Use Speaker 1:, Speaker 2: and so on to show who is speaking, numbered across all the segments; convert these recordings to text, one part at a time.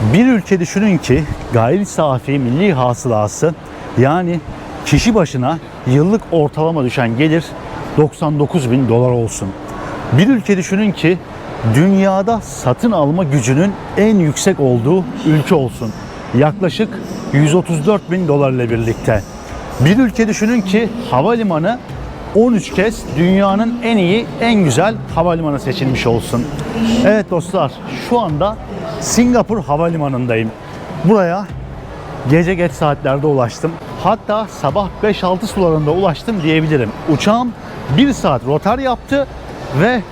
Speaker 1: Bir ülke düşünün ki gayri safi milli hasılası, yani kişi başına yıllık ortalama düşen gelir 99 bin dolar olsun. Bir ülke düşünün ki dünyada satın alma gücünün en yüksek olduğu ülke olsun. Yaklaşık 134 bin dolar ile birlikte. Bir ülke düşünün ki havalimanı 13 kez dünyanın en iyi, en güzel havalimanı seçilmiş olsun. Evet dostlar, şu anda Singapur Havalimanı'ndayım. Buraya gece geç saatlerde ulaştım. Hatta sabah 5-6 sularında ulaştım diyebilirim. Uçağım 1 saat rotar yaptı ve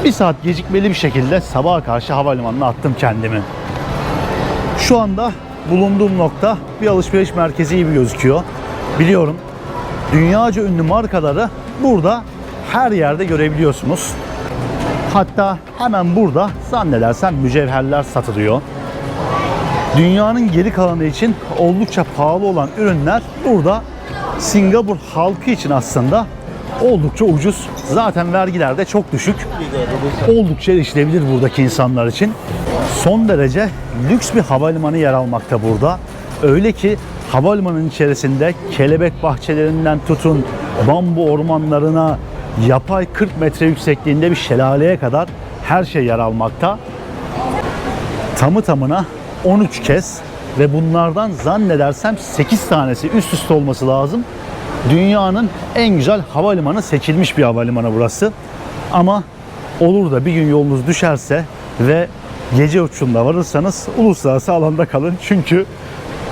Speaker 1: 1 saat gecikmeli bir şekilde sabaha karşı havalimanına attım kendimi. Şu anda bulunduğum nokta bir alışveriş merkezi gibi gözüküyor. Biliyorum, dünyaca ünlü markaları burada her yerde görebiliyorsunuz. Hatta hemen burada zannedersem mücevherler satılıyor. Dünyanın geri kalanı için oldukça pahalı olan ürünler burada Singapur halkı için aslında oldukça ucuz. Zaten vergiler de çok düşük. Oldukça erişilebilir buradaki insanlar için. Son derece lüks bir havalimanı yer almakta burada. Öyle ki havalimanının içerisinde kelebek bahçelerinden tutun bambu ormanlarına, yapay 40 metre yüksekliğinde bir şelaleye kadar her şey yer almakta. Tamı tamına 13 kez ve bunlardan zannedersem 8 tanesi üst üste olması lazım. Dünyanın en güzel havalimanı seçilmiş bir havalimanı burası. Ama olur da bir gün yolunuz düşerse ve gece uçuşunda varırsanız uluslararası alanda kalın. Çünkü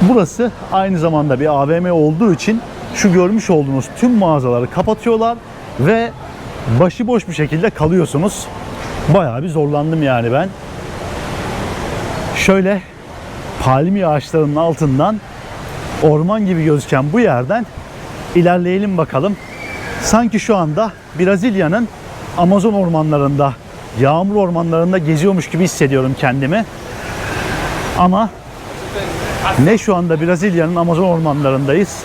Speaker 1: burası aynı zamanda bir AVM olduğu için şu görmüş olduğunuz tüm mağazaları kapatıyorlar ve başıboş bir şekilde kalıyorsunuz. Bayağı bir zorlandım yani ben. Şöyle palmiye ağaçlarının altından orman gibi gözüken bu yerden ilerleyelim bakalım. Sanki şu anda Brezilya'nın Amazon ormanlarında, yağmur ormanlarında geziyormuş gibi hissediyorum kendimi. Ama ne şu anda Brezilya'nın Amazon ormanlarındayız,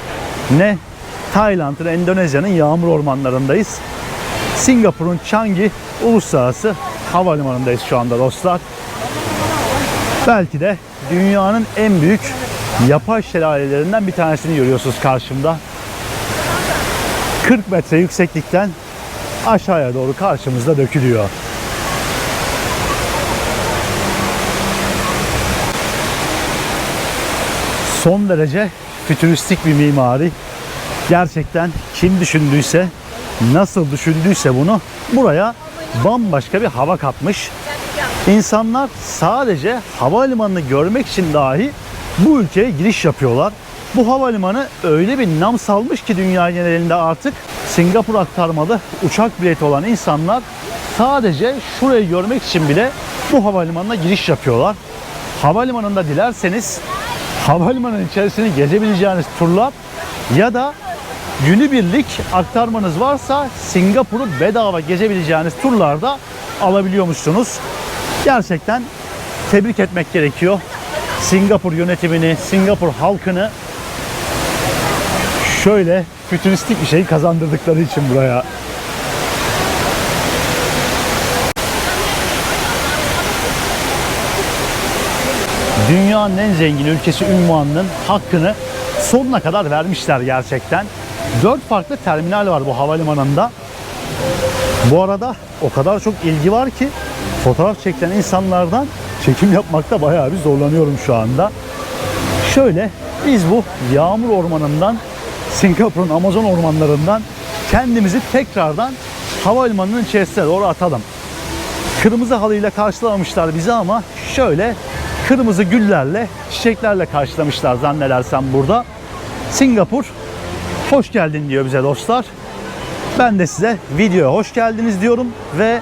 Speaker 1: ne Tayland'ın, Endonezya'nın yağmur ormanlarındayız. Singapur'un Changi Uluslararası Havalimanı'ndayız şu anda dostlar. Belki de dünyanın en büyük yapay şelalelerinden bir tanesini görüyorsunuz karşımda. 40 metre yükseklikten aşağıya doğru karşımızda dökülüyor. Son derece fütüristik bir mimari. Gerçekten kim düşündüyse, nasıl düşündüyse bunu buraya bambaşka bir hava katmış. İnsanlar sadece havalimanını görmek için dahi bu ülkeye giriş yapıyorlar. Bu havalimanı öyle bir nam salmış ki dünya genelinde artık Singapur aktarmalı uçak bileti olan insanlar sadece şurayı görmek için bile bu havalimanına giriş yapıyorlar. Havalimanında dilerseniz havalimanının içerisini gezebileceğiniz turlar ya da günübirlik aktarmanız varsa Singapur'u bedava gezebileceğiniz turlarda alabiliyormuşsunuz. Gerçekten tebrik etmek gerekiyor. Singapur yönetimini, Singapur halkını şöyle fütüristik bir şey kazandırdıkları için buraya. Dünyanın en zengin ülkesi unvanının hakkını sonuna kadar vermişler gerçekten. 4 farklı terminal var bu havalimanında. Bu arada o kadar çok ilgi var ki fotoğraf çekilen insanlardan çekim yapmakta bayağı bir zorlanıyorum şu anda. Şöyle biz bu yağmur ormanından, Singapur'un Amazon ormanlarından kendimizi tekrardan havalimanının içerisine doğru atalım. Kırmızı halıyla karşılamamışlar bizi ama şöyle kırmızı güllerle, çiçeklerle karşılamışlar zannedersem burada. Singapur hoş geldin diyor bize dostlar. Ben de size videoya hoş geldiniz diyorum ve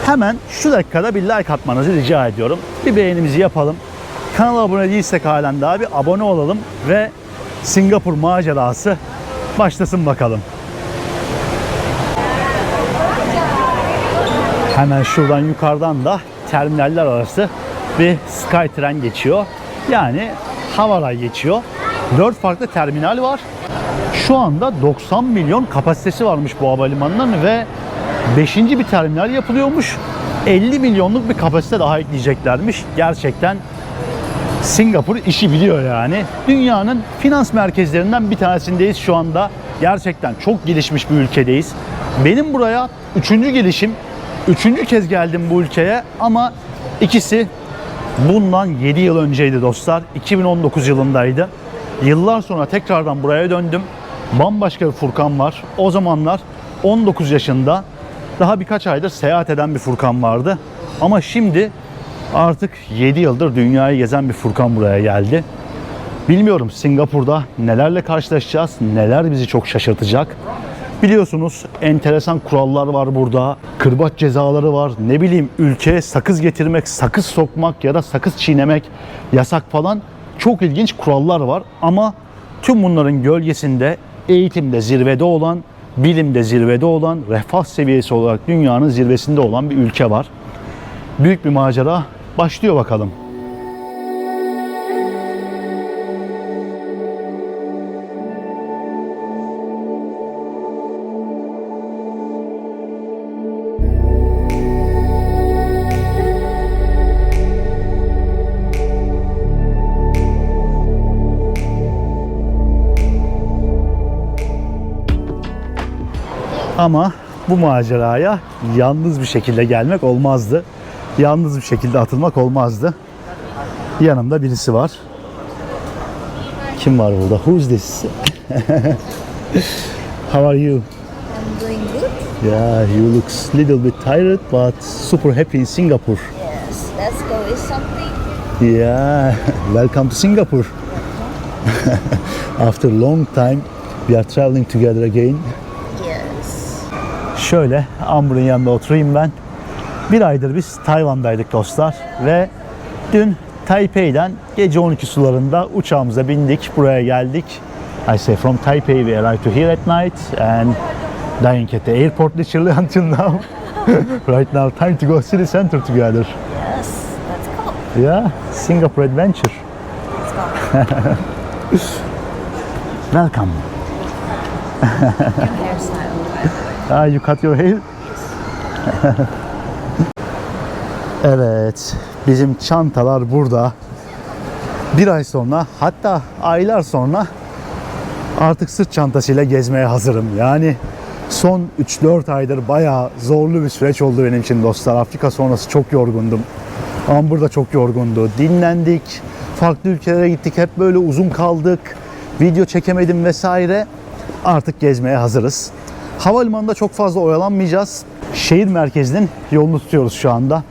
Speaker 1: hemen şu dakikada bir like atmanızı rica ediyorum. Bir beğenimizi yapalım. Kanala abone değilsek halen daha bir abone olalım ve Singapur macerası başlasın bakalım. Hemen şuradan yukarıdan da terminaller arası bir Skytrain geçiyor. Yani Havaray geçiyor. 4 farklı terminal var. Şu anda 90 milyon kapasitesi varmış bu havalimanının ve 5. bir terminal yapılıyormuş. 50 milyonluk bir kapasite daha ekleyeceklermiş. Gerçekten Singapur işi biliyor yani. Dünyanın finans merkezlerinden bir tanesindeyiz şu anda. Gerçekten çok gelişmiş bir ülkedeyiz. Benim buraya 3. gelişim. 3. kez geldim bu ülkeye ama ikisi bundan 7 yıl önceydi dostlar. 2019 yılındaydı. Yıllar sonra tekrardan buraya döndüm. Bambaşka bir Furkan var. O zamanlar 19 yaşında, daha birkaç aydır seyahat eden bir Furkan vardı. Ama şimdi artık 7 yıldır dünyayı gezen bir Furkan buraya geldi. Bilmiyorum Singapur'da nelerle karşılaşacağız, neler bizi çok şaşırtacak. Biliyorsunuz enteresan kurallar var burada. Kırbaç cezaları var. Ne bileyim ülkeye sakız getirmek, sakız sokmak ya da sakız çiğnemek yasak falan. Çok ilginç kurallar var ama tüm bunların gölgesinde eğitimde zirvede olan, bilimde zirvede olan, refah seviyesi olarak dünyanın zirvesinde olan bir ülke var. Büyük bir macera başlıyor bakalım. Ama bu maceraya yalnız bir şekilde gelmek olmazdı. Yalnız bir şekilde atılmak olmazdı. Yanımda birisi var. Kim var burada? Who's this? How are you?
Speaker 2: I'm doing good.
Speaker 1: Yeah, you look little bit tired but super happy in Singapore.
Speaker 2: Yes, let's go with something.
Speaker 1: Yeah, welcome to Singapore. After a long time we are traveling together again.
Speaker 2: Yes.
Speaker 1: Şöyle Amber'ın yanında oturayım ben. Bir aydır biz Tayvan'daydık dostlar ve dün Taipei'den gece 12 sularında uçağımıza bindik, buraya geldik. I say from Taipei we arrived to here at night and dying at the airport literally until now. Right now time to go city center together.
Speaker 2: Yes, let's go.
Speaker 1: Yeah, Singapore adventure.
Speaker 2: Let's go.
Speaker 1: Welcome.
Speaker 2: New hairstyle.
Speaker 1: You cut your hair? Evet, bizim çantalar burada. Bir ay sonra, hatta aylar sonra artık sırt çantasıyla gezmeye hazırım. Yani son 3-4 aydır bayağı zorlu bir süreç oldu benim için dostlar. Afrika sonrası çok yorgundum. Amber da çok yorgundu. Dinlendik, farklı ülkelere gittik, hep böyle uzun kaldık. Video çekemedim vesaire. Artık gezmeye hazırız. Havalimanında çok fazla oyalanmayacağız. Şehir merkezinin yolunu tutuyoruz şu anda.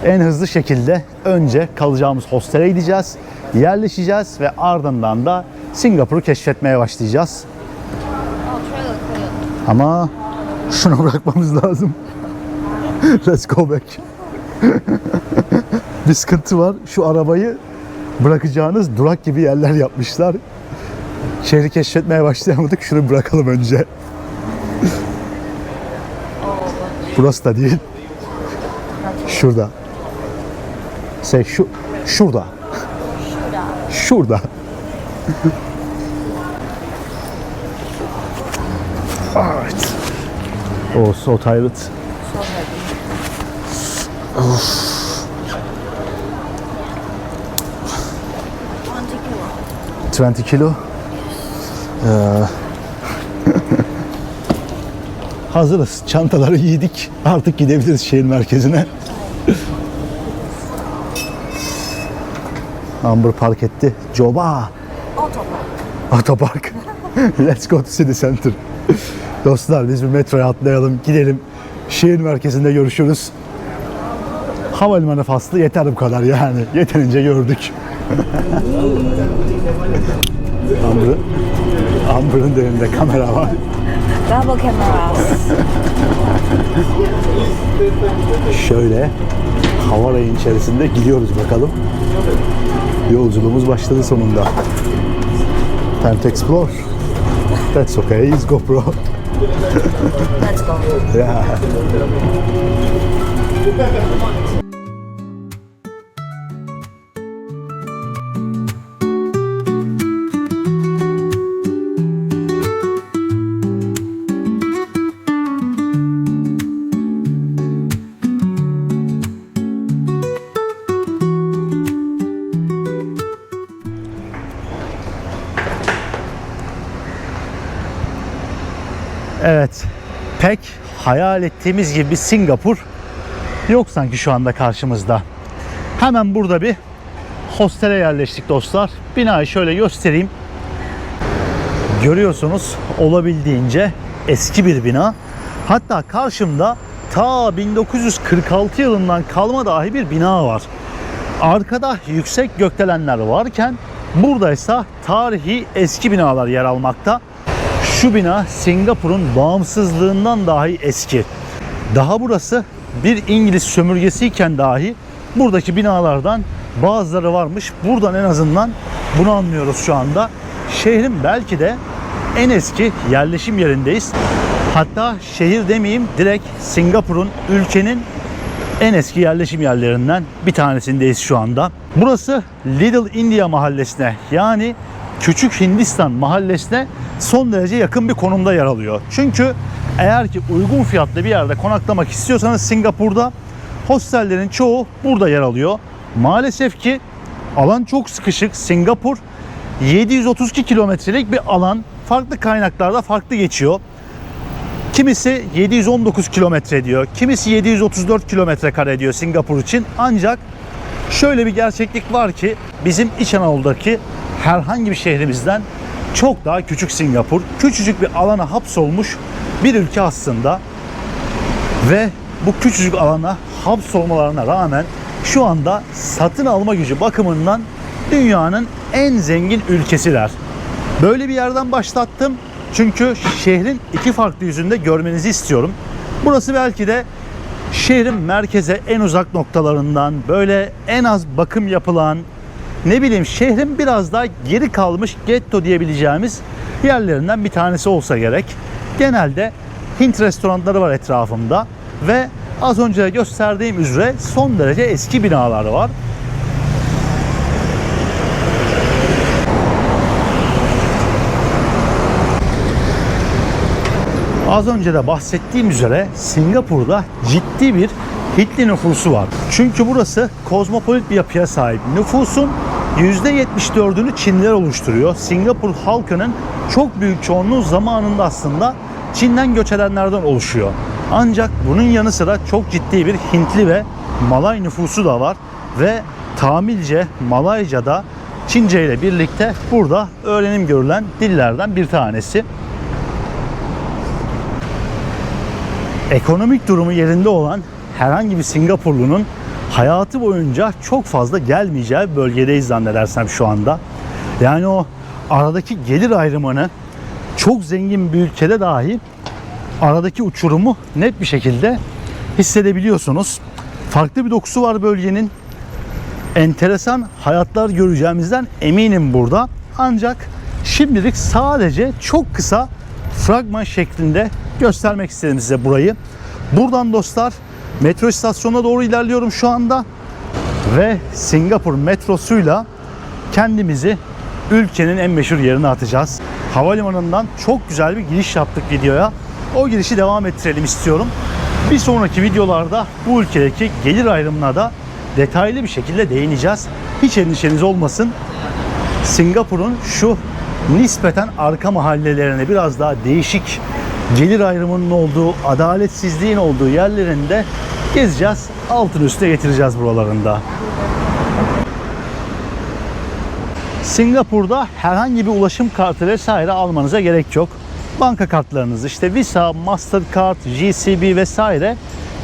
Speaker 1: En hızlı şekilde önce kalacağımız hostele gideceğiz, yerleşeceğiz ve ardından da Singapur'u keşfetmeye başlayacağız. Ama şunu bırakmamız lazım. Let's go back. Bir sıkıntı var. Şu arabayı bırakacağınız durak gibi yerler yapmışlar. Şehri keşfetmeye başlayamadık. Şunu bırakalım önce. Burası da değil. Şurada. Şurada. Şurada. Evet. Oh, so tired.
Speaker 2: So heavy.
Speaker 1: Of.
Speaker 2: 20 kilo.
Speaker 1: 20 kilo. Hazırız. Çantaları giydik. Artık gidebiliriz şehir merkezine. Amber park etti. Coba. Otopark. Let's go to city center. Dostlar biz bir metroya atlayalım. Gidelim. Şehir merkezinde görüşürüz. Havalimanı faslı yeter bu kadar yani. Yeterince gördük. Amber'ın da elinde kamera var.
Speaker 2: Double cameras.
Speaker 1: Şöyle havarayın içerisinde gidiyoruz bakalım. Yolculuğumuz başladı sonunda. Time to explore. That's okay. Let's go bro.
Speaker 2: Let's go.
Speaker 1: Yeah. Evet, pek hayal ettiğimiz gibi bir Singapur yok sanki şu anda karşımızda. Hemen burada bir hostele yerleştik dostlar. Binayı şöyle göstereyim. Görüyorsunuz, olabildiğince eski bir bina. Hatta karşımda ta 1946 yılından kalma dahi bir bina var. Arkada yüksek gökdelenler varken buradaysa tarihi eski binalar yer almakta. Şu bina Singapur'un bağımsızlığından dahi eski. Daha burası bir İngiliz sömürgesiyken dahi buradaki binalardan bazıları varmış. Buradan en azından bunu anlıyoruz şu anda. Şehrin belki de en eski yerleşim yerindeyiz. Hatta şehir demeyeyim, direkt Singapur'un, ülkenin en eski yerleşim yerlerinden bir tanesindeyiz şu anda. Burası Little India mahallesine, yani Küçük Hindistan mahallesine son derece yakın bir konumda yer alıyor. Çünkü eğer ki uygun fiyatlı bir yerde konaklamak istiyorsanız Singapur'da hostellerin çoğu burada yer alıyor. Maalesef ki alan çok sıkışık. Singapur 732 kilometrelik bir alan. Farklı kaynaklarda farklı geçiyor. Kimisi 719 kilometre diyor. Kimisi 734 kilometre kare diyor Singapur için. Ancak şöyle bir gerçeklik var ki bizim İç Anadolu'daki herhangi bir şehrimizden çok daha küçük Singapur. Küçücük bir alana hapsolmuş bir ülke aslında. Ve bu küçücük alana hapsolmalarına rağmen şu anda satın alma gücü bakımından dünyanın en zengin ülkesiler. Böyle bir yerden başlattım. Çünkü şehrin iki farklı yüzünde görmenizi istiyorum. Burası belki de şehrin merkeze en uzak noktalarından, böyle en az bakım yapılan, ne bileyim şehrin biraz daha geri kalmış getto diyebileceğimiz yerlerinden bir tanesi olsa gerek. Genelde Hint restoranları var etrafımda ve az önce gösterdiğim üzere son derece eski binalar var. Az önce de bahsettiğim üzere Singapur'da ciddi bir Hintli nüfusu var. Çünkü burası kozmopolit bir yapıya sahip. Nüfusun %74'ünü Çinliler oluşturuyor. Singapur halkının çok büyük çoğunluğu zamanında aslında Çin'den göç edenlerden oluşuyor. Ancak bunun yanı sıra çok ciddi bir Hintli ve Malay nüfusu da var ve Tamilce, Malayca da Çince ile birlikte burada öğrenim görülen dillerden bir tanesi. Ekonomik durumu yerinde olan herhangi bir Singapurlunun hayatı boyunca çok fazla gelmeyeceği bir bölgedeyiz zannedersem şu anda. Yani o aradaki gelir ayrımını çok zengin bir ülkede dahi aradaki uçurumu net bir şekilde hissedebiliyorsunuz. Farklı bir dokusu var bölgenin. Enteresan hayatlar göreceğimizden eminim burada. Ancak şimdilik sadece çok kısa fragman şeklinde göstermek istedim size burayı. Buradan dostlar metro istasyonuna doğru ilerliyorum şu anda. Ve Singapur metrosuyla kendimizi ülkenin en meşhur yerine atacağız. Havalimanından çok güzel bir giriş yaptık videoya. O girişi devam ettirelim istiyorum. Bir sonraki videolarda bu ülkedeki gelir ayrımına da detaylı bir şekilde değineceğiz. Hiç endişeniz olmasın. Singapur'un şu nispeten arka mahallelerine biraz daha değişik gelir ayrımının olduğu, adaletsizliğin olduğu yerlerinde gezeceğiz. Altın üstüne getireceğiz buralarında. Singapur'da herhangi bir ulaşım kartı vesaire almanıza gerek yok. Banka kartlarınızı, işte Visa, Mastercard, GCB vesaire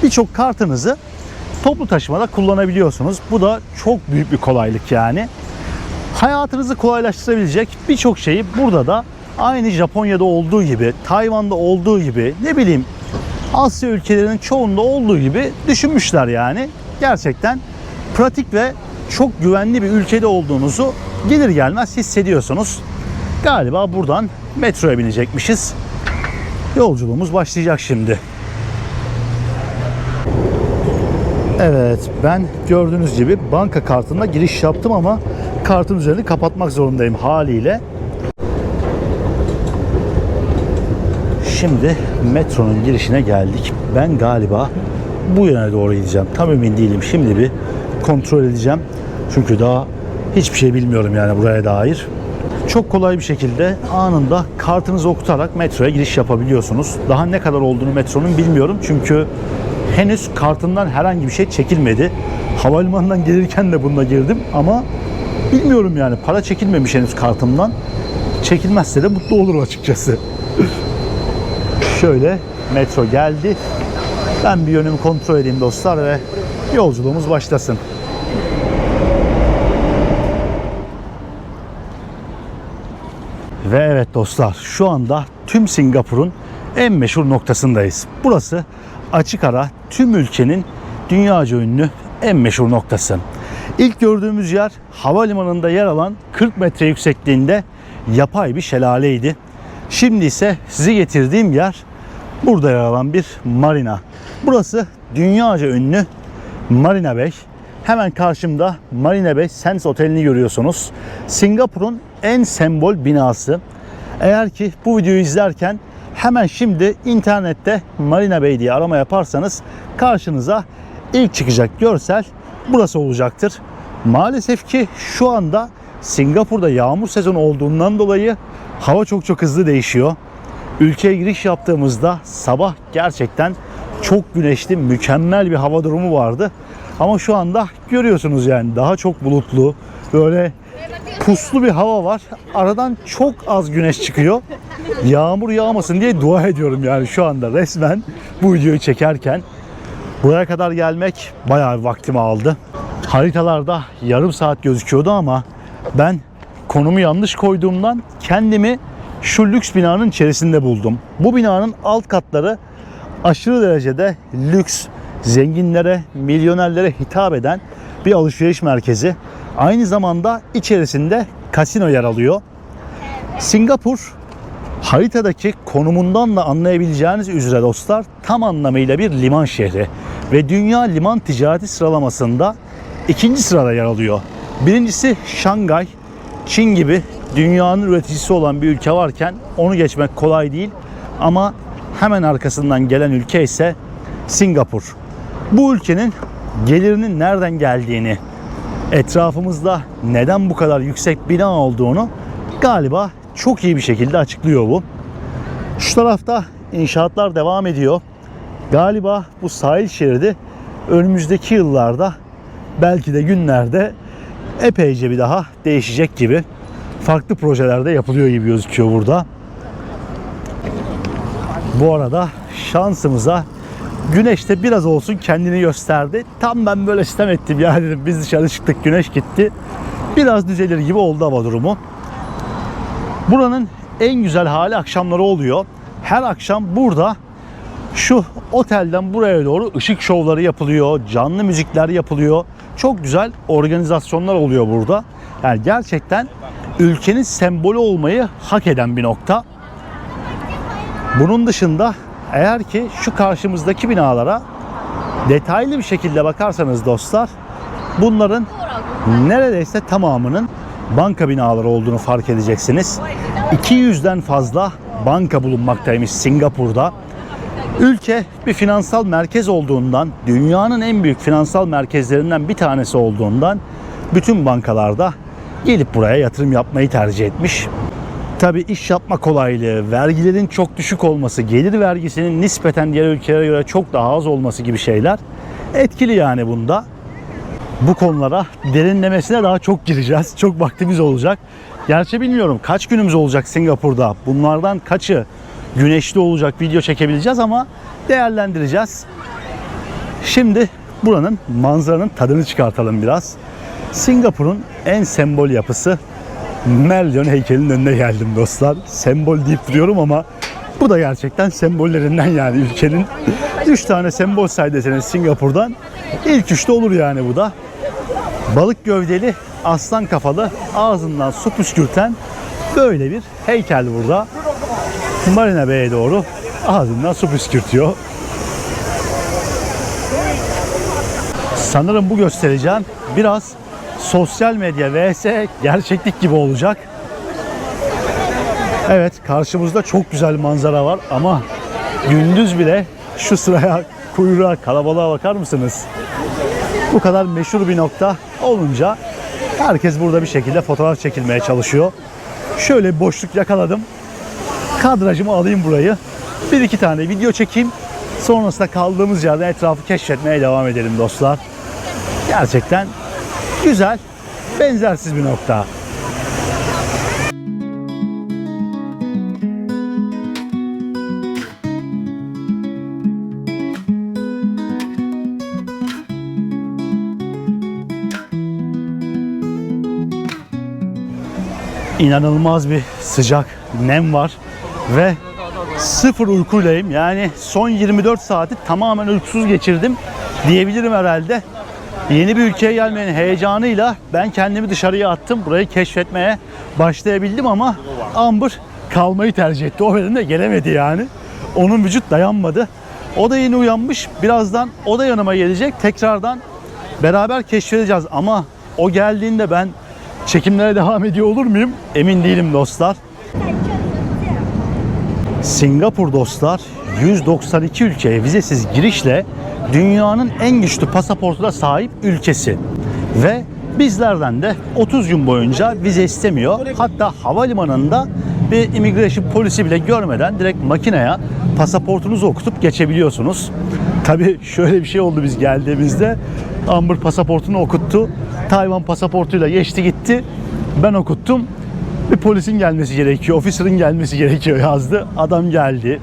Speaker 1: birçok kartınızı toplu taşımada kullanabiliyorsunuz. Bu da çok büyük bir kolaylık yani. Hayatınızı kolaylaştırabilecek birçok şeyi burada da aynı Japonya'da olduğu gibi, Tayvan'da olduğu gibi, ne bileyim Asya ülkelerinin çoğunda olduğu gibi düşünmüşler yani. Gerçekten pratik ve çok güvenli bir ülkede olduğunuzu gelir gelmez hissediyorsunuz. Galiba buradan metroya binecekmişiz. Yolculuğumuz başlayacak şimdi. Evet, ben gördüğünüz gibi banka kartına giriş yaptım ama kartın üzerini kapatmak zorundayım haliyle. Şimdi metronun girişine geldik. Ben galiba bu yöne doğru gideceğim. Tam emin değilim. Şimdi bir kontrol edeceğim. Çünkü daha hiçbir şey bilmiyorum yani buraya dair. Çok kolay bir şekilde anında kartınızı okutarak metroya giriş yapabiliyorsunuz. Daha ne kadar olduğunu metronun bilmiyorum çünkü henüz kartından herhangi bir şey çekilmedi. Havalimanından gelirken de bununla girdim ama bilmiyorum yani, para çekilmemiş henüz kartımdan. Çekilmezse de mutlu olurum açıkçası. Şöyle metro geldi. Ben bir yönümü kontrol edeyim dostlar ve yolculuğumuz başlasın. Ve evet dostlar, şu anda tüm Singapur'un en meşhur noktasındayız. Burası açık ara tüm ülkenin dünyaca ünlü en meşhur noktası. İlk gördüğümüz yer havalimanında yer alan 40 metre yüksekliğinde yapay bir şelaleydi. Şimdi ise sizi getirdiğim yer burada yer alan bir marina. Burası dünyaca ünlü Marina Bay. Hemen karşımda Marina Bay Sands Oteli'ni görüyorsunuz. Singapur'un en sembol binası. Eğer ki bu videoyu izlerken hemen şimdi internette Marina Bay diye arama yaparsanız karşınıza ilk çıkacak görsel burası olacaktır. Maalesef ki şu anda Singapur'da yağmur sezonu olduğundan dolayı hava çok hızlı değişiyor. Ülkeye giriş yaptığımızda sabah gerçekten çok güneşli, mükemmel bir hava durumu vardı. Ama şu anda görüyorsunuz yani daha çok bulutlu, böyle puslu bir hava var. Aradan çok az güneş çıkıyor. Yağmur yağmasın diye dua ediyorum yani şu anda resmen bu videoyu çekerken. Buraya kadar gelmek bayağı bir vaktimi aldı. Haritalarda yarım saat gözüküyordu ama ben konumu yanlış koyduğumdan kendimi şu lüks binanın içerisinde buldum. Bu binanın alt katları aşırı derecede lüks, zenginlere, milyonerlere hitap eden bir alışveriş merkezi. Aynı zamanda içerisinde kasino yer alıyor. Singapur haritadaki konumundan da anlayabileceğiniz üzere dostlar tam anlamıyla bir liman şehri ve dünya liman ticareti sıralamasında ikinci sırada yer alıyor. Birincisi Şangay, Çin gibi dünyanın üreticisi olan bir ülke varken onu geçmek kolay değil ama hemen arkasından gelen ülke ise Singapur. Bu ülkenin gelirinin nereden geldiğini, etrafımızda neden bu kadar yüksek bina olduğunu galiba çok iyi bir şekilde açıklıyor bu. Şu tarafta inşaatlar devam ediyor. Galiba bu sahil şeridi önümüzdeki yıllarda, belki de günlerde epeyce bir daha değişecek gibi. Farklı projelerde yapılıyor gibi gözüküyor burada. Bu arada şansımıza güneş de biraz olsun kendini gösterdi. Tam ben böyle sitem ettim ya, dedim biz dışarı çıktık güneş gitti. Biraz düzelir gibi oldu hava durumu. Buranın en güzel hali akşamları oluyor. Her akşam burada şu otelden buraya doğru ışık şovları yapılıyor, canlı müzikler yapılıyor. Çok güzel organizasyonlar oluyor burada. Yani gerçekten ülkenin sembolü olmayı hak eden bir nokta. Bunun dışında eğer ki şu karşımızdaki binalara detaylı bir şekilde bakarsanız dostlar, bunların neredeyse tamamının banka binaları olduğunu fark edeceksiniz. 200'den fazla banka bulunmaktaymış Singapur'da. Ülke bir finansal merkez olduğundan, dünyanın en büyük finansal merkezlerinden bir tanesi olduğundan bütün bankalarda gelip buraya yatırım yapmayı tercih etmiş. Tabii iş yapma kolaylığı, vergilerin çok düşük olması, gelir vergisinin nispeten diğer ülkelere göre çok daha az olması gibi şeyler etkili yani bunda. Bu konulara derinlemesine daha çok gireceğiz. Çok vaktimiz olacak. Gerçi bilmiyorum kaç günümüz olacak Singapur'da. Bunlardan kaçı güneşli olacak, video çekebileceğiz ama değerlendireceğiz. Şimdi buranın manzaranın tadını çıkartalım biraz. Singapur'un en sembol yapısı Merlion heykelinin önüne geldim dostlar. Sembol deyip duruyorum ama bu da gerçekten sembollerinden yani ülkenin. 3 tane sembol say deseniz Singapur'dan ilk 3'te olur yani bu da. Balık gövdeli, aslan kafalı, ağzından su püskürten böyle bir heykel burada. Marina Bay'e doğru ağzından su püskürtüyor. Sanırım bu göstereceğim biraz sosyal medya vs gerçeklik gibi olacak. Evet, karşımızda çok güzel manzara var ama gündüz bile şu sıraya, kuyruğa, kalabalığa bakar mısınız? Bu kadar meşhur bir nokta olunca herkes burada bir şekilde fotoğraf çekilmeye çalışıyor. Şöyle bir boşluk yakaladım. Kadrajımı alayım burayı. Bir iki tane video çekeyim. Sonrasında kaldığımız yerden etrafı keşfetmeye devam edelim dostlar. Gerçekten güzel, benzersiz bir nokta. İnanılmaz bir sıcak, nem var ve sıfır uykuylayım. Yani son 24 saati tamamen uykusuz geçirdim diyebilirim herhalde. Yeni bir ülkeye gelmenin heyecanıyla ben kendimi dışarıya attım. Burayı keşfetmeye başlayabildim ama Amber kalmayı tercih etti. O benimle gelemedi yani. Onun vücut dayanmadı. O da yeni uyanmış. Birazdan o da yanıma gelecek. Tekrardan beraber keşfedeceğiz ama o geldiğinde ben çekimlere devam ediyor olur muyum? Emin değilim dostlar. Singapur dostlar 192 ülkeye vizesiz girişle dünyanın en güçlü pasaportuna sahip ülkesi. Ve bizlerden de 30 gün boyunca vize istemiyor. Hatta havalimanında bir immigration polisi bile görmeden direkt makineye pasaportunuzu okutup geçebiliyorsunuz. Tabii şöyle bir şey oldu biz geldiğimizde. Amber pasaportunu okuttu. Tayvan pasaportuyla geçti gitti. Ben okuttum. Bir polisin gelmesi gerekiyor, officer'ın gelmesi gerekiyor yazdı. Adam geldi.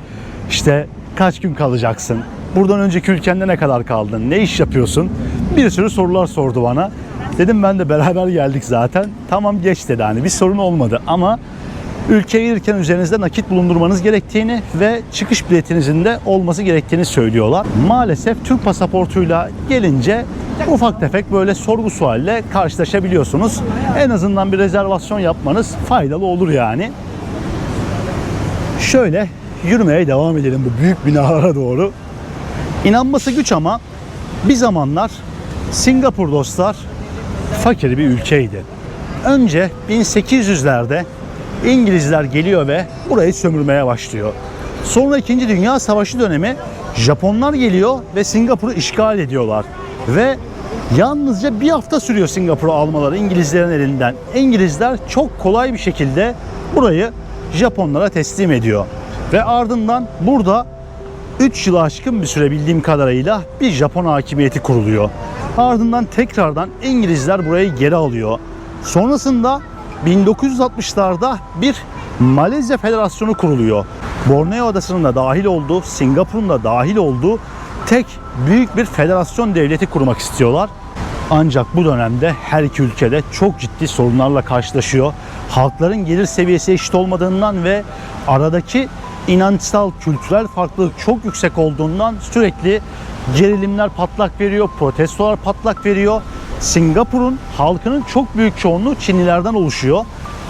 Speaker 1: İşte kaç gün kalacaksın? Buradan önceki ülkende ne kadar kaldın? Ne iş yapıyorsun? Bir sürü sorular sordu bana. Dedim ben de beraber geldik zaten. Tamam geç dedi, hani bir sorun olmadı ama ülkeye gelirken üzerinizde nakit bulundurmanız gerektiğini ve çıkış biletinizin de olması gerektiğini söylüyorlar. Maalesef Türk pasaportuyla gelince ufak tefek böyle sorgu sualle karşılaşabiliyorsunuz. En azından bir rezervasyon yapmanız faydalı olur yani. Şöyle yürümeye devam edelim bu büyük binalara doğru. İnanması güç ama bir zamanlar Singapur dostlar fakir bir ülkeydi. Önce 1800'lerde İngilizler geliyor ve burayı sömürmeye başlıyor. Sonra 2. Dünya Savaşı dönemi Japonlar geliyor ve Singapur'u işgal ediyorlar. Ve yalnızca bir hafta sürüyor Singapur'u almaları İngilizlerin elinden. İngilizler çok kolay bir şekilde burayı Japonlara teslim ediyor. Ve ardından burada 3 yılı aşkın bir süre bildiğim kadarıyla bir Japon hakimiyeti kuruluyor. Ardından tekrardan İngilizler burayı geri alıyor. Sonrasında 1960'larda bir Malezya Federasyonu kuruluyor. Borneo Adası'nın da dahil olduğu, Singapur'un da dahil olduğu tek büyük bir federasyon devleti kurmak istiyorlar. Ancak bu dönemde her iki ülkede çok ciddi sorunlarla karşılaşıyor. Halkların gelir seviyesi eşit olmadığından ve aradaki inançsal, kültürel farklılık çok yüksek olduğundan sürekli gerilimler patlak veriyor, protestolar patlak veriyor. Singapur'un halkının çok büyük çoğunluğu Çinlilerden oluşuyor.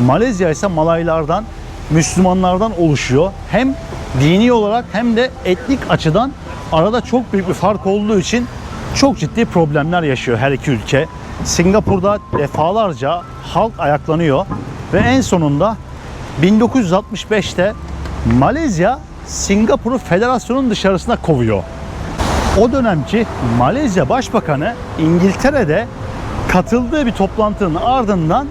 Speaker 1: Malezya ise Malaylardan, Müslümanlardan oluşuyor. Hem dini olarak hem de etnik açıdan arada çok büyük bir fark olduğu için çok ciddi problemler yaşıyor her iki ülke. Singapur'da defalarca halk ayaklanıyor ve en sonunda 1965'te Malezya Singapur'u federasyonun dışarısına kovuyor. O dönemki Malezya Başbakanı İngiltere'de katıldığı bir toplantının ardından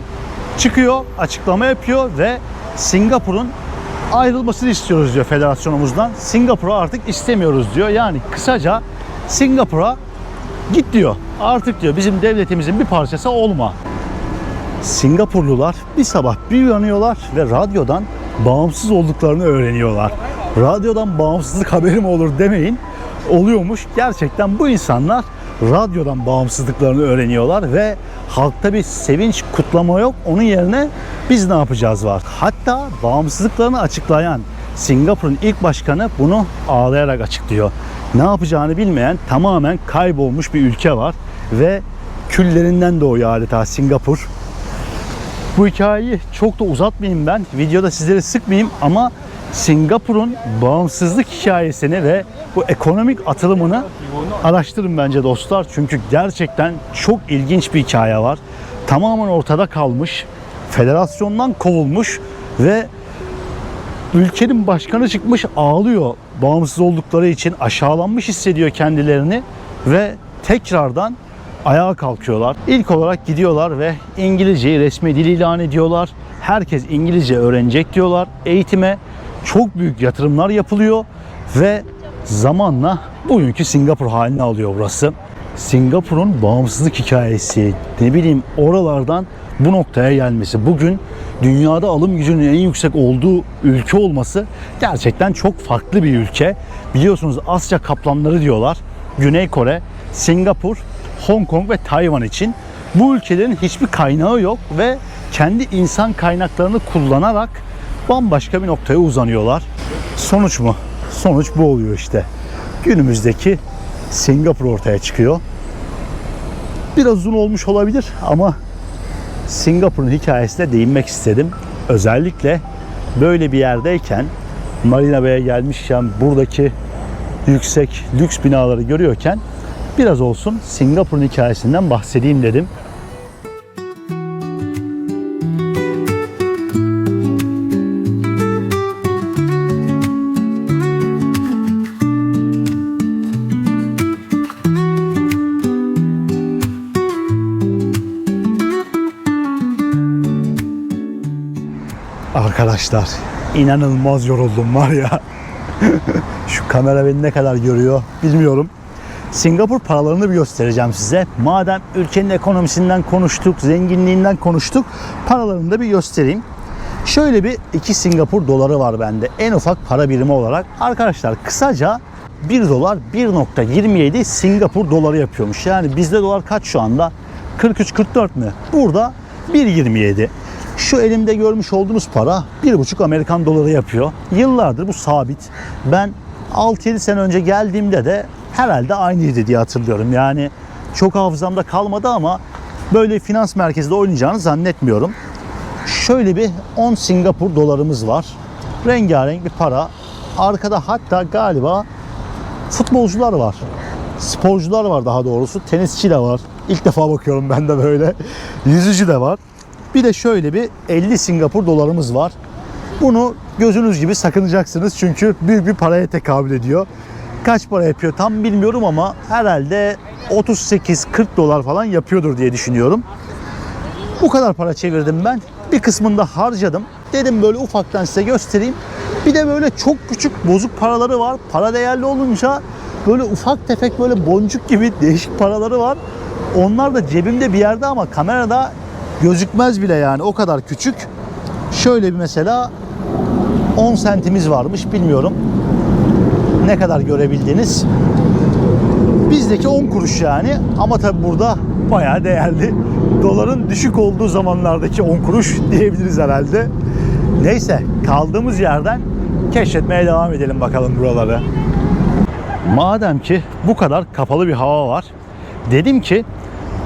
Speaker 1: çıkıyor, açıklama yapıyor ve Singapur'un ayrılmasını istiyoruz diyor federasyonumuzdan. Singapur'u artık istemiyoruz diyor. Yani kısaca Singapur'a git diyor. Artık diyor bizim devletimizin bir parçası olma. Singapurlular bir sabah bir uyanıyorlar ve radyodan bağımsız olduklarını öğreniyorlar. Radyodan bağımsızlık haberi mi olur demeyin. Oluyormuş. Gerçekten bu insanlar radyodan bağımsızlıklarını öğreniyorlar ve halkta bir sevinç, kutlama yok. Onun yerine biz ne yapacağız var. Hatta bağımsızlıklarını açıklayan Singapur'un ilk başkanı bunu ağlayarak açıklıyor. Ne yapacağını bilmeyen tamamen kaybolmuş bir ülke var ve küllerinden doğuyor adeta Singapur. Bu hikayeyi çok da uzatmayayım ben. Videoda sizleri sıkmayayım ama Singapur'un bağımsızlık hikayesini ve bu ekonomik atılımını araştırın bence dostlar. Çünkü gerçekten çok ilginç bir hikaye var. Tamamen ortada kalmış, federasyondan kovulmuş ve ülkenin başkanı çıkmış ağlıyor. Bağımsız oldukları için aşağılanmış hissediyor kendilerini ve tekrardan ayağa kalkıyorlar. İlk olarak gidiyorlar ve İngilizceyi resmi dil ilan ediyorlar. Herkes İngilizce öğrenecek diyorlar. Eğitime çok büyük yatırımlar yapılıyor ve zamanla bugünkü Singapur haline alıyor burası. Singapur'un bağımsızlık hikayesi, ne bileyim oralardan bu noktaya gelmesi, bugün dünyada alım gücünün en yüksek olduğu ülke olması gerçekten çok farklı bir ülke. Biliyorsunuz Asya kaplanları diyorlar. Güney Kore, Singapur, Hong Kong ve Tayvan için. Bu ülkelerin hiçbir kaynağı yok ve kendi insan kaynaklarını kullanarak bambaşka bir noktaya uzanıyorlar. Sonuç mu? Sonuç bu oluyor işte. Günümüzdeki Singapur ortaya çıkıyor. Biraz uzun olmuş olabilir ama Singapur'un hikayesine değinmek istedim. Özellikle böyle bir yerdeyken, Marina Bay'e gelmişken, buradaki yüksek lüks binaları görüyorken biraz olsun Singapur'un hikayesinden bahsedeyim dedim. Arkadaşlar inanılmaz yoruldum var ya. Şu kamera beni ne kadar görüyor bilmiyorum. Singapur paralarını bir göstereceğim size. Madem ülkenin ekonomisinden konuştuk, zenginliğinden konuştuk, paralarını da bir göstereyim. Şöyle bir 2 Singapur doları var bende. En ufak para birimi olarak. Arkadaşlar kısaca 1 dolar 1.27 Singapur doları yapıyormuş. Yani bizde dolar kaç şu anda? 43-44 mü? Burada 1.27. Şu elimde görmüş olduğunuz para 1,5 Amerikan doları yapıyor. Yıllardır bu sabit. Ben 6-7 sene önce geldiğimde de herhalde aynıydı diye hatırlıyorum. Yani çok hafızamda kalmadı ama böyle finans merkezinde oynayacağını zannetmiyorum. Şöyle bir 10 Singapur dolarımız var. Rengarenk bir para. Arkada hatta galiba futbolcular var. Sporcular var daha doğrusu. Tenisçi de var. İlk defa bakıyorum ben de böyle. Yüzücü de var. Bir de şöyle bir 50 Singapur dolarımız var. Bunu gözünüz gibi sakınacaksınız çünkü büyük bir paraya tekabül ediyor. Kaç para yapıyor tam bilmiyorum ama herhalde 38-40 dolar falan yapıyordur diye düşünüyorum. Bu kadar para çevirdim ben. Bir kısmını da harcadım. Dedim böyle ufaktan size göstereyim. Bir de böyle çok küçük bozuk paraları var. Para değerli olunca böyle ufak tefek böyle boncuk gibi değişik paraları var. Onlar da cebimde bir yerde ama kamerada gözükmez bile yani o kadar küçük. Şöyle bir mesela 10 sentimiz varmış bilmiyorum ne kadar görebildiniz. Bizdeki 10 kuruş yani ama tabi burada bayağı değerli. Doların düşük olduğu zamanlardaki 10 kuruş diyebiliriz herhalde. Neyse kaldığımız yerden keşfetmeye devam edelim bakalım buraları. Madem ki bu kadar kapalı bir hava var, dedim ki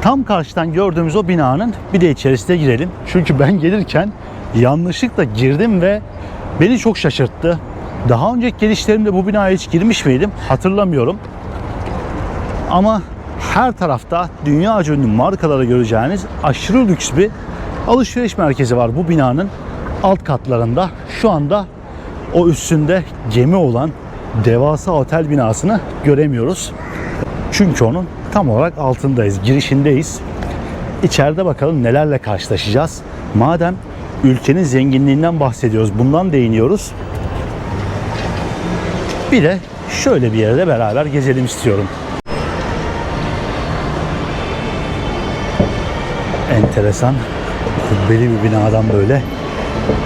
Speaker 1: tam karşıdan gördüğümüz o binanın bir de içerisine girelim. Çünkü ben gelirken yanlışlıkla girdim ve beni çok şaşırttı. Daha önceki gelişlerimde bu binaya hiç girmiş miydim hatırlamıyorum. Ama her tarafta dünyaca ünlü markaları göreceğiniz aşırı lüks bir alışveriş merkezi var bu binanın alt katlarında. Şu anda o üstünde gemi olan devasa otel binasını göremiyoruz. Çünkü onun tam olarak altındayız, girişindeyiz. İçeride bakalım nelerle karşılaşacağız. Madem ülkenin zenginliğinden bahsediyoruz, bundan değiniyoruz. Bir de şöyle bir yerde beraber gezelim istiyorum. Enteresan, kubbeli bir binadan böyle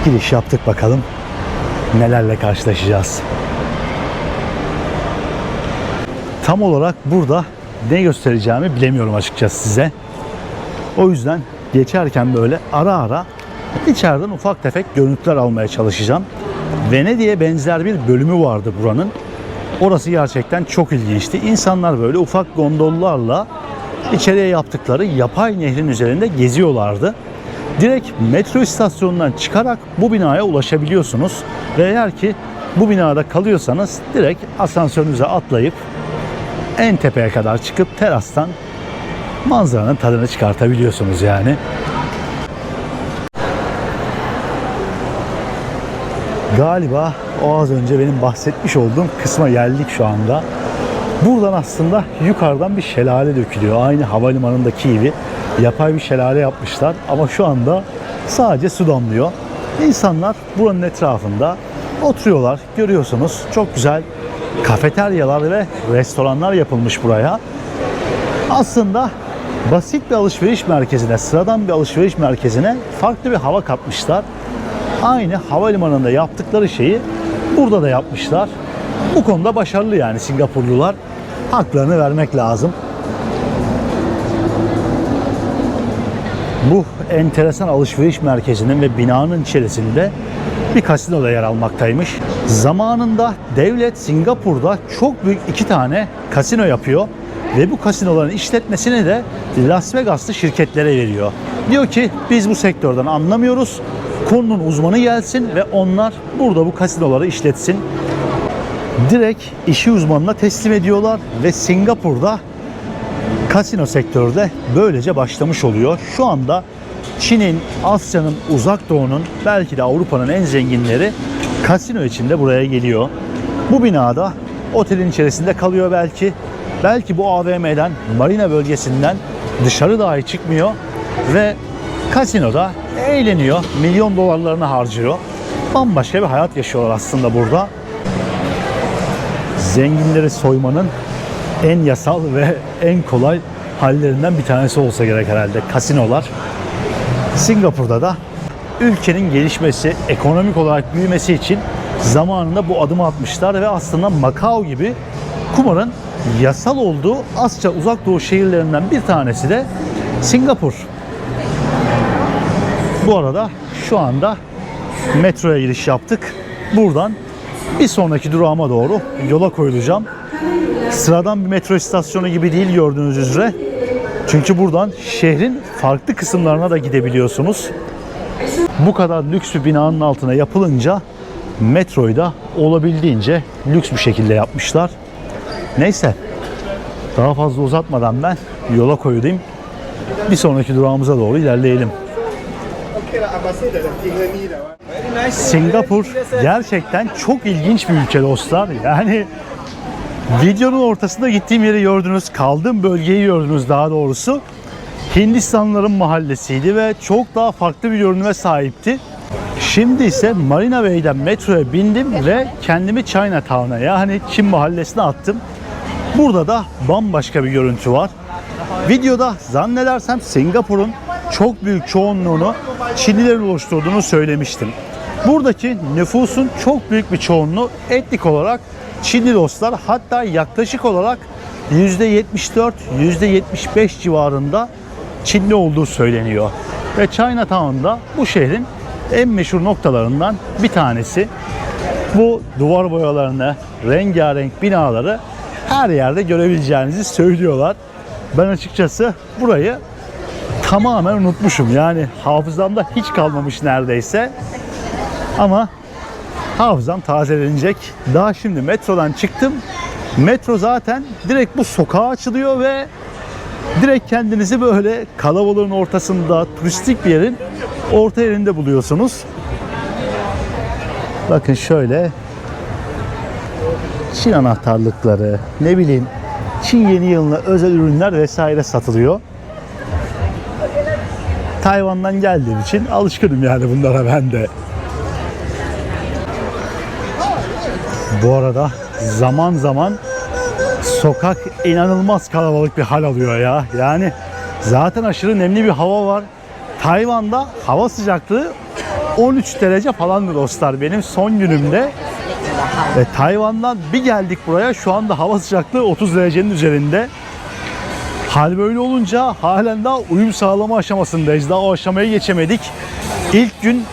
Speaker 1: giriş yaptık, bakalım nelerle karşılaşacağız. Tam olarak burada ne göstereceğimi bilemiyorum açıkçası size. O yüzden geçerken böyle ara ara içeriden ufak tefek görüntüler almaya çalışacağım. Venedik'e benzer bir bölümü vardı buranın. Orası gerçekten çok ilginçti. İnsanlar böyle ufak gondollarla içeriye yaptıkları yapay nehrin üzerinde geziyorlardı. Direkt metro istasyonundan çıkarak bu binaya ulaşabiliyorsunuz. Ve eğer ki bu binada kalıyorsanız direkt asansörünüze atlayıp en tepeye kadar çıkıp terastan manzaranın tadını çıkartabiliyorsunuz yani. Galiba o az önce benim bahsetmiş olduğum kısma geldik şu anda. Buradan aslında yukarıdan bir şelale dökülüyor. Aynı havalimanındaki gibi yapay bir şelale yapmışlar. Ama şu anda sadece su damlıyor. İnsanlar buranın etrafında oturuyorlar. Görüyorsunuz çok güzel kafeteryalar ve restoranlar yapılmış buraya. Aslında basit bir alışveriş merkezine, sıradan bir alışveriş merkezine farklı bir hava katmışlar. Aynı havalimanında yaptıkları şeyi burada da yapmışlar. Bu konuda başarılı yani Singapurlular. Haklarını vermek lazım. Bu enteresan alışveriş merkezinin ve binanın içerisinde bir kasino da yer almaktaymış. Zamanında devlet Singapur'da çok büyük 2 tane kasino yapıyor ve bu kasinoların işletmesini de Las Vegas'lı şirketlere veriyor. Diyor ki biz bu sektörden anlamıyoruz. Konunun uzmanı gelsin ve onlar burada bu kasinoları işletsin. Direkt işi uzmanına teslim ediyorlar ve Singapur'da kasino sektörü de böylece başlamış oluyor. Şu anda Çin'in, Asya'nın, Uzak Doğu'nun, belki de Avrupa'nın en zenginleri kasino içinde buraya geliyor. Bu binada otelin içerisinde kalıyor belki. Belki bu AVM'den, marina bölgesinden dışarı dahi çıkmıyor ve kasinoda eğleniyor. Milyon dolarlarını harcıyor. Bambaşka bir hayat yaşıyorlar aslında burada. Zenginleri soymanın en yasal ve en kolay hallerinden bir tanesi olsa gerek herhalde kasinolar. Singapur'da da ülkenin gelişmesi, ekonomik olarak büyümesi için zamanında bu adımı atmışlar ve aslında Macao gibi kumarın yasal olduğu Asya Uzak Doğu şehirlerinden bir tanesi de Singapur. Bu arada şu anda metroya giriş yaptık. Buradan bir sonraki durağıma doğru yola koyulacağım. Sıradan bir metro istasyonu gibi değil gördüğünüz üzere. Çünkü buradan şehrin farklı kısımlarına da gidebiliyorsunuz. Bu kadar lüks bir binanın altına yapılınca metroyu da olabildiğince lüks bir şekilde yapmışlar. Neyse, daha fazla uzatmadan ben yola koyulayım. Bir sonraki durağımıza doğru ilerleyelim. Singapur gerçekten çok ilginç bir ülke dostlar. Yani videonun ortasında gittiğim yeri gördünüz, kaldığım bölgeyi gördünüz daha doğrusu. Hindistanlıların mahallesiydi ve çok daha farklı bir görünüme sahipti. Şimdi ise Marina Bay'den metroya bindim ve kendimi Chinatown'a, yani Çin mahallesine attım. Burada da bambaşka bir görüntü var. Videoda zannedersem Singapur'un çok büyük çoğunluğunu Çinlilerin oluşturduğunu söylemiştim. Buradaki nüfusun çok büyük bir çoğunluğu etnik olarak Çinli dostlar, hatta yaklaşık olarak %74, %75 civarında Çinli olduğu söyleniyor. Ve Chinatown'da bu şehrin en meşhur noktalarından bir tanesi. Bu duvar boyalarını, rengarenk binaları her yerde görebileceğinizi söylüyorlar. Ben açıkçası burayı tamamen unutmuşum. Yani hafızamda hiç kalmamış neredeyse. Ama hafızam tazelenecek. Daha şimdi metrodan çıktım. Metro zaten direkt bu sokağa açılıyor ve direkt kendinizi böyle kalabalığın ortasında, turistik bir yerin orta yerinde buluyorsunuz. Bakın şöyle Çin anahtarlıkları, ne bileyim Çin yeni yılına özel ürünler vesaire satılıyor. Tayvan'dan geldiğim için alışkınım yani bunlara ben de. Bu arada zaman zaman sokak inanılmaz kalabalık bir hal alıyor ya. Yani zaten aşırı nemli bir hava var. Tayvan'da hava sıcaklığı 13 derece falandı dostlar benim son günümde. Ve Tayvan'dan bir geldik buraya, şu anda hava sıcaklığı 30 derecenin üzerinde. Hal böyle olunca halen daha uyum sağlama aşamasındayız. Daha o aşamaya geçemedik. İlk gün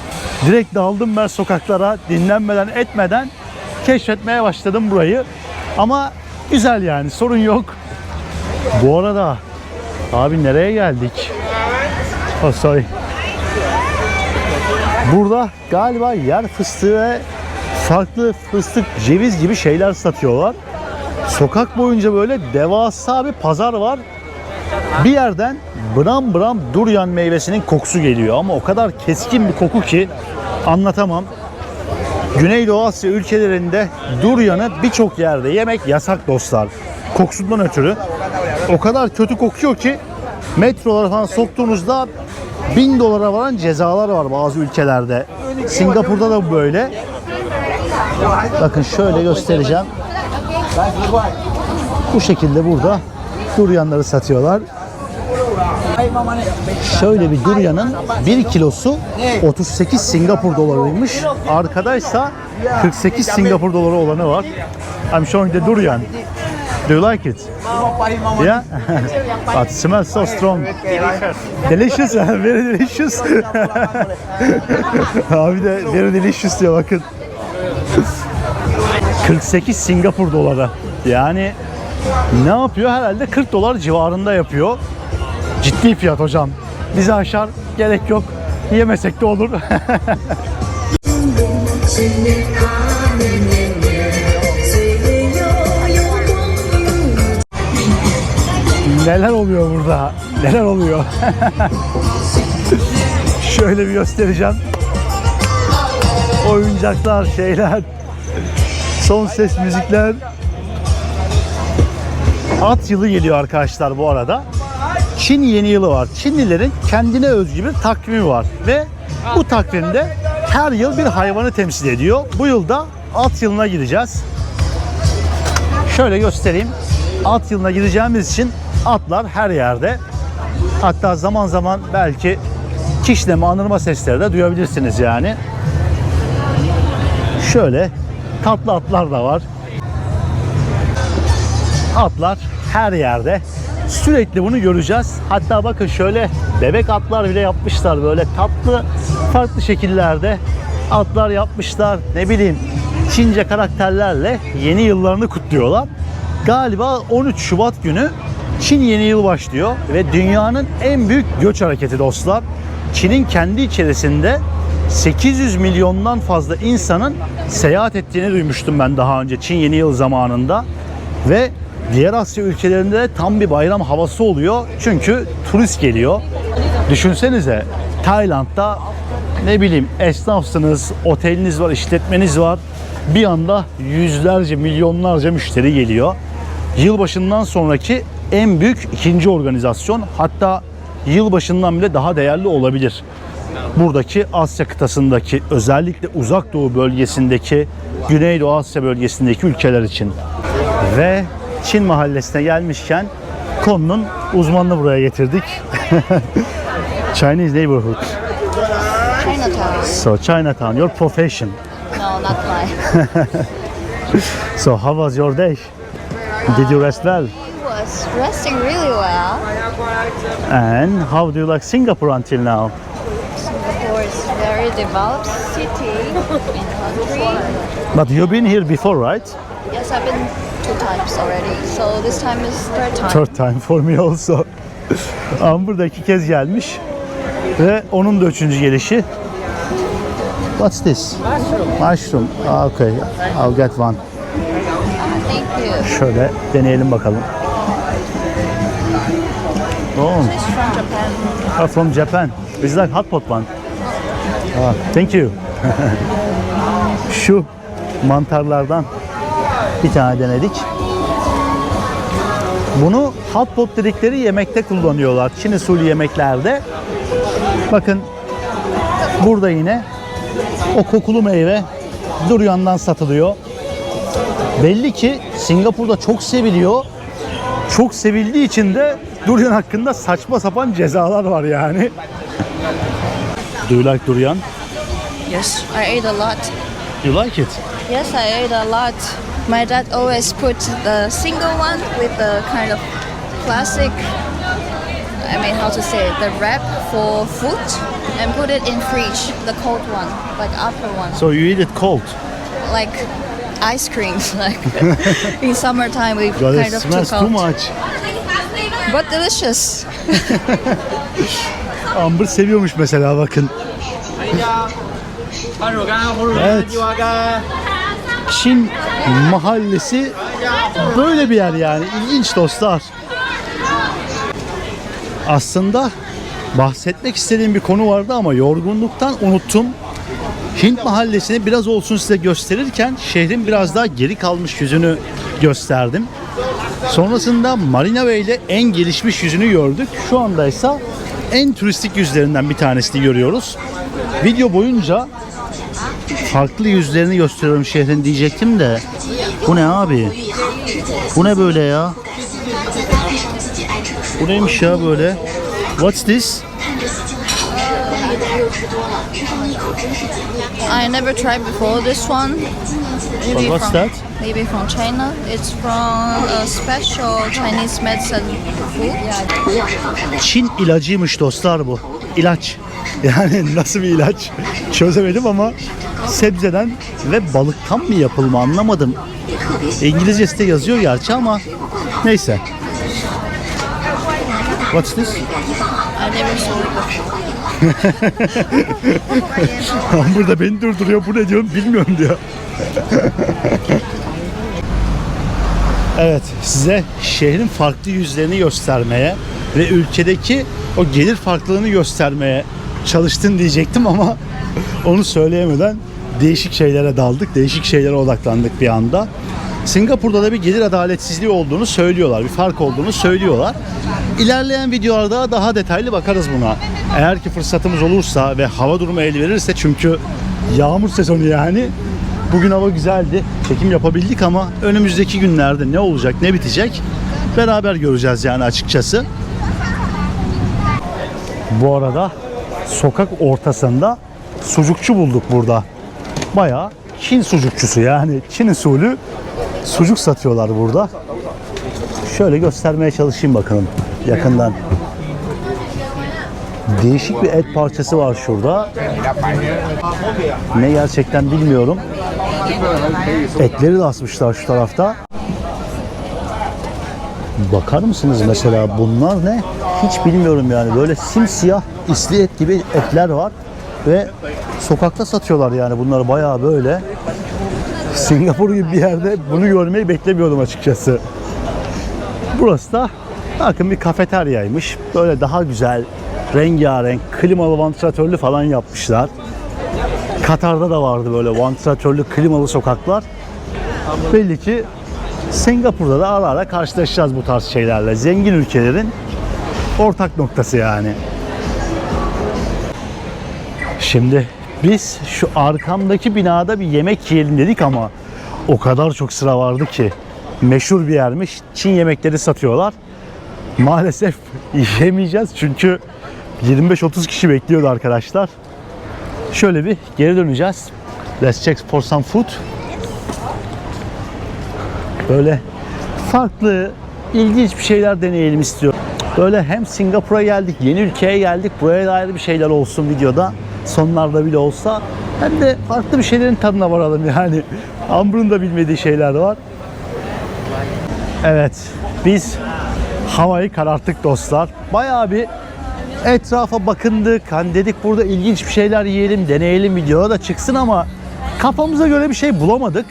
Speaker 1: direkt daldım ben sokaklara, dinlenmeden etmeden keşfetmeye başladım burayı. Ama güzel yani, sorun yok. Bu arada abi nereye geldik? Oh sorry. Burada galiba yer fıstığı ve farklı fıstık, ceviz gibi şeyler satıyorlar. Sokak boyunca böyle devasa bir pazar var. Bir yerden bram bram durian meyvesinin kokusu geliyor ama o kadar keskin bir koku ki anlatamam. Güneydoğu Asya ülkelerinde durianı birçok yerde yemek yasak dostlar. kokusundan ötürü. O kadar kötü kokuyor ki metrolara falan soktuğunuzda $1000'a varan cezalar var bazı ülkelerde. Singapur'da da böyle. Bakın şöyle göstereceğim. Bu şekilde burada duryanları satıyorlar. Şöyle bir duryanın 1 kilosu 38 Singapur dolarıymış. Arkadaysa 48 Singapur doları olanı var. I'm showing the durian. Do you like it? Yeah? But it smells so strong. Delicious. Very delicious. Abi de very delicious diyor bakın. 48 Singapur doları. Yani ne yapıyor? Herhalde 40 dolar civarında yapıyor. Ciddi fiyat hocam. Bizi aşar, gerek yok. Yemesek de olur. Neler oluyor burada? Neler oluyor? Şöyle bir göstereceğim. Oyuncaklar, şeyler, son ses müzikler. At yılı geliyor arkadaşlar bu arada. Çin yeni yılı var. Çinlilerin kendine özgü bir takvimi var ve bu takvimde her yıl bir hayvanı temsil ediyor. Bu yılda at yılına gideceğiz. Şöyle göstereyim. At yılına gideceğimiz için atlar her yerde. Hatta zaman zaman belki kişneme, anırma sesleri de duyabilirsiniz yani. Şöyle tatlı atlar da var. Atlar her yerde. Sürekli bunu göreceğiz. Hatta bakın şöyle bebek atlar bile yapmışlar. Böyle tatlı, farklı şekillerde atlar yapmışlar. Ne bileyim, Çince karakterlerle yeni yıllarını kutluyorlar. Galiba 13 Şubat günü Çin yeni yılı başlıyor ve dünyanın en büyük göç hareketi dostlar. Çin'in kendi içerisinde 800 milyondan fazla insanın seyahat ettiğini duymuştum ben daha önce Çin yeni yıl zamanında. Ve diğer Asya ülkelerinde de tam bir bayram havası oluyor. Çünkü turist geliyor. Düşünsenize, Tayland'da ne bileyim esnafsınız, oteliniz var, işletmeniz var. Bir anda yüzlerce, milyonlarca müşteri geliyor. Yılbaşından sonraki en büyük ikinci organizasyon. Hatta yılbaşından bile daha değerli olabilir. Buradaki Asya kıtasındaki, özellikle Uzak Doğu bölgesindeki, Güneydoğu Asya bölgesindeki ülkeler için. Ve Çin mahallesine gelmişken konunun uzmanını buraya getirdik. Chinese neighborhood.
Speaker 2: Chinatown.
Speaker 1: So Chinatown, your profession.
Speaker 2: No, not mine.
Speaker 1: So how was your day? Did you rest well?
Speaker 2: He was resting really well.
Speaker 1: And how do you like Singapore until now?
Speaker 2: Singapore is very developed city in country.
Speaker 1: But you've been here before, right?
Speaker 2: Yes, I've been 2 times already. So this time is 3rd time.
Speaker 1: Third time for me also. Amber da 2 kez gelmiş. Ve onun da 3. gelişi. What's this? Mushroom. Ah, okay, I'll get one.
Speaker 2: Thank you.
Speaker 1: Şöyle deneyelim bakalım. Oh,
Speaker 2: It's from Japan.
Speaker 1: from Japan. It's like hot pot one. Ah, thank you. Şu mantarlardan bir tane denedik. Bunu hot pot dedikleri yemekte kullanıyorlar. Çin usulü yemeklerde. Bakın burada yine o kokulu meyve duryandan satılıyor. Belli ki Singapur'da çok seviliyor. Çok sevildiği için de duryan hakkında saçma sapan cezalar var yani. Do you like duryan?
Speaker 2: Yes, I ate a lot.
Speaker 1: You like it?
Speaker 2: Yes, I ate a lot. My dad always put the single one with the kind of plastic, I mean, how to say it, the wrap for food, and put it in fridge, the cold one, like upper one,
Speaker 1: So you eat it cold?
Speaker 2: like ice cream. Like in summertime, we
Speaker 1: Because
Speaker 2: kind
Speaker 1: it
Speaker 2: of
Speaker 1: smells
Speaker 2: took
Speaker 1: too
Speaker 2: out.
Speaker 1: much.
Speaker 2: But delicious.
Speaker 1: Amber seviyormuş mesela bakın. Evet. Çin mahallesi böyle bir yer yani. İlginç dostlar. Aslında bahsetmek istediğim bir konu vardı ama yorgunluktan unuttum. Hint mahallesini biraz olsun size gösterirken şehrin biraz daha geri kalmış yüzünü gösterdim. Sonrasında Marina Bay ile en gelişmiş yüzünü gördük. Şu anda ise en turistik yüzlerinden bir tanesini görüyoruz. Video boyunca farklı yüzlerini gösteriyorum şehrin diyecektim de. Bu ne abi? Bu ne böyle ya? Bu neymiş ya böyle? What's this?
Speaker 2: I never tried before this one. Maybe
Speaker 1: What's that?
Speaker 2: Maybe from China. It's from a special Chinese medicine food.
Speaker 1: Çin ilacıymış dostlar bu. İlaç. Yani nasıl bir ilaç çözemedim ama sebzeden ve balıktan mı yapılma anlamadım. İngilizcesi de yazıyor gerçi ama neyse. What's this?
Speaker 2: I never saw it.
Speaker 1: Burada beni durduruyor. Bu ne diyorum bilmiyorum diyor. Evet, size şehrin farklı yüzlerini göstermeye ve ülkedeki o gelir farklılığını göstermeye çalıştım diyecektim ama onu söyleyemeden değişik şeylere daldık, değişik şeylere odaklandık bir anda. Singapur'da da bir gelir adaletsizliği olduğunu söylüyorlar, bir fark olduğunu söylüyorlar. İlerleyen videolarda daha detaylı bakarız buna. Eğer ki fırsatımız olursa ve hava durumu el verirse, çünkü yağmur sezonu yani. Bugün hava güzeldi, çekim yapabildik ama önümüzdeki günlerde ne olacak, ne bitecek beraber göreceğiz yani açıkçası. Bu arada sokak ortasında sucukçu bulduk burada. Bayağı Çin sucukçusu, yani Çin usulü sucuk satıyorlar burada. Şöyle göstermeye çalışayım bakalım yakından. Değişik bir et parçası var şurada. Ne gerçekten bilmiyorum. Etleri de asmışlar şu tarafta. Bakar mısınız mesela bunlar ne? Hiç bilmiyorum yani. Böyle simsiyah isli et gibi etler var. Ve sokakta satıyorlar yani bunları bayağı böyle. Singapur gibi bir yerde bunu görmeyi beklemiyordum açıkçası. Burası da bakın bir kafeteryaymış. Böyle daha güzel, rengarenk, klimalı, vantilatörlü falan yapmışlar. Katar'da da vardı böyle vantilatörlü, klimalı sokaklar. Belli ki Singapur'da da ara ara karşılaşacağız bu tarz şeylerle. Zengin ülkelerin ortak noktası yani. Şimdi biz şu arkamdaki binada bir yemek yiyelim dedik ama o kadar çok sıra vardı ki. Meşhur bir yermiş. Çin yemekleri satıyorlar. Maalesef yiyemeyeceğiz çünkü 25-30 kişi bekliyordu arkadaşlar. Şöyle bir geri döneceğiz. Let's check for some food. Böyle farklı, ilginç bir şeyler deneyelim istiyorum. Böyle hem Singapur'a geldik, yeni ülkeye geldik. Buraya dair bir şeyler olsun videoda. Sonlarda bile olsa. Hem de farklı bir şeylerin tadına varalım yani. Amber'ın da bilmediği şeyler var. Evet, biz havayı kararttık dostlar. Bayağı bir etrafa bakındık. Hani dedik burada ilginç bir şeyler yiyelim, deneyelim, videoda da çıksın ama kafamıza göre bir şey bulamadık.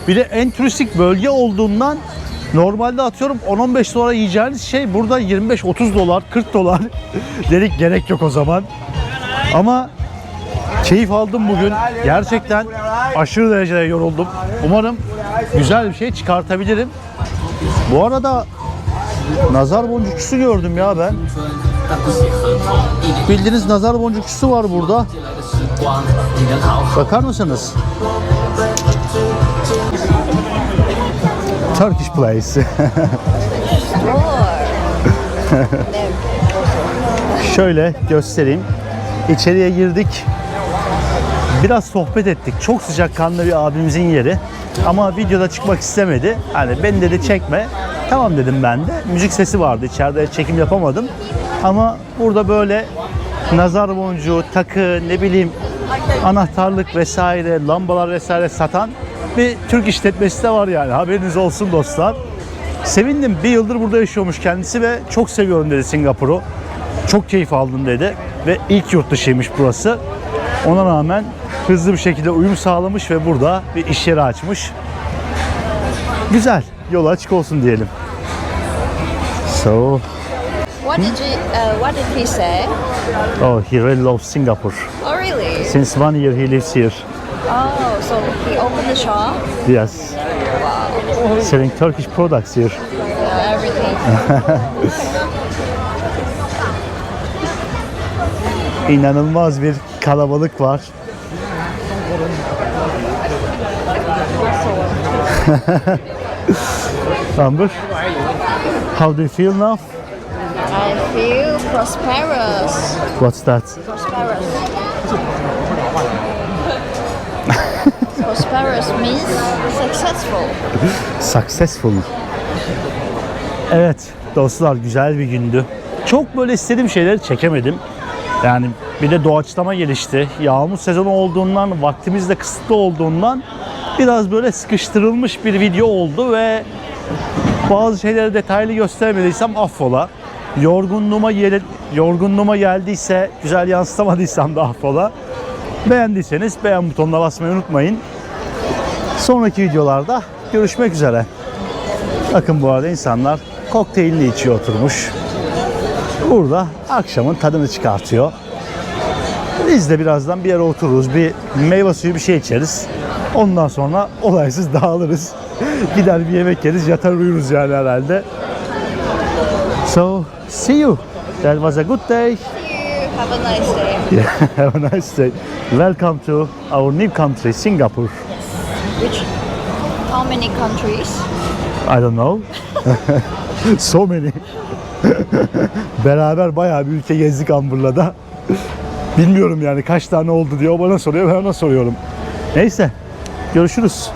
Speaker 1: Bir de en turistik bölge olduğundan normalde atıyorum 10-15 dolara yiyeceğiniz şey burada 25-30 dolar, 40 dolar dedik, gerek yok o zaman. Ama keyif aldım bugün. Gerçekten aşırı derecede yoruldum. Umarım güzel bir şey çıkartabilirim. Bu arada nazar boncukçusu gördüm ya ben. Bildiğiniz nazar boncukçusu var burada. Bakar mısınız? Turkish place. Şöyle göstereyim. İçeriye girdik. Biraz sohbet ettik. Çok sıcakkanlı bir abimizin yeri. Ama videoda çıkmak istemedi. Hani beni dedi çekme. Tamam dedim ben de. Müzik sesi vardı. İçeride çekim yapamadım. Ama burada böyle nazar boncuğu, takı, ne bileyim anahtarlık vesaire, lambalar vesaire satan bir Türk işletmesi de var yani. Haberiniz olsun dostlar. Sevindim. Bir yıldır burada yaşıyormuş kendisi ve çok seviyorum dedi Singapur'u. Çok keyif aldım dedi. Ve ilk yurt dışıymış burası. Ona rağmen hızlı bir şekilde uyum sağlamış ve burada bir iş yeri açmış. Güzel. Yolu açık olsun diyelim. So,
Speaker 2: What did he say?
Speaker 1: oh, he really loves Singapore.
Speaker 2: Oh, really?
Speaker 1: Since 1 year he lives here.
Speaker 2: Oh, so he opened the shop?
Speaker 1: Yes. Selling Turkish products here.
Speaker 2: Yeah, everything.
Speaker 1: İnanılmaz bir kalabalık var. Amber, how do you feel now?
Speaker 2: I feel prosperous.
Speaker 1: What's that?
Speaker 2: Prosperous. Prosperous means successful.
Speaker 1: Successful. Evet dostlar, güzel bir gündü. Çok böyle istediğim şeyleri çekemedim. Yani bir de doğaçlama gelişti. Yağmur sezonu olduğundan, vaktimiz de kısıtlı olduğundan biraz böyle sıkıştırılmış bir video oldu ve bazı şeyleri detaylı göstermediysem affola. Yorgunluğuma geldiyse, güzel yansıtamadıysam da affola. Beğendiyseniz beğen butonuna basmayı unutmayın. Sonraki videolarda görüşmek üzere. Bakın bu arada insanlar kokteylini içiyor oturmuş. Burada akşamın tadını çıkartıyor. Biz de birazdan bir yere otururuz. Bir meyve suyu bir şey içeriz. Ondan sonra olaysız dağılırız. Gider bir yemek yeriz, yatar uyuruz yani herhalde. So, see you. That was a good day.
Speaker 2: Have a nice day.
Speaker 1: Yeah, have a nice day. Welcome to our new country, Singapore.
Speaker 2: How many countries?
Speaker 1: I don't know. So many. Beraber bayağı bir ülke gezdik Amber'la da. Bilmiyorum yani kaç tane oldu diyor. O bana soruyor, ben ona soruyorum. Neyse, görüşürüz.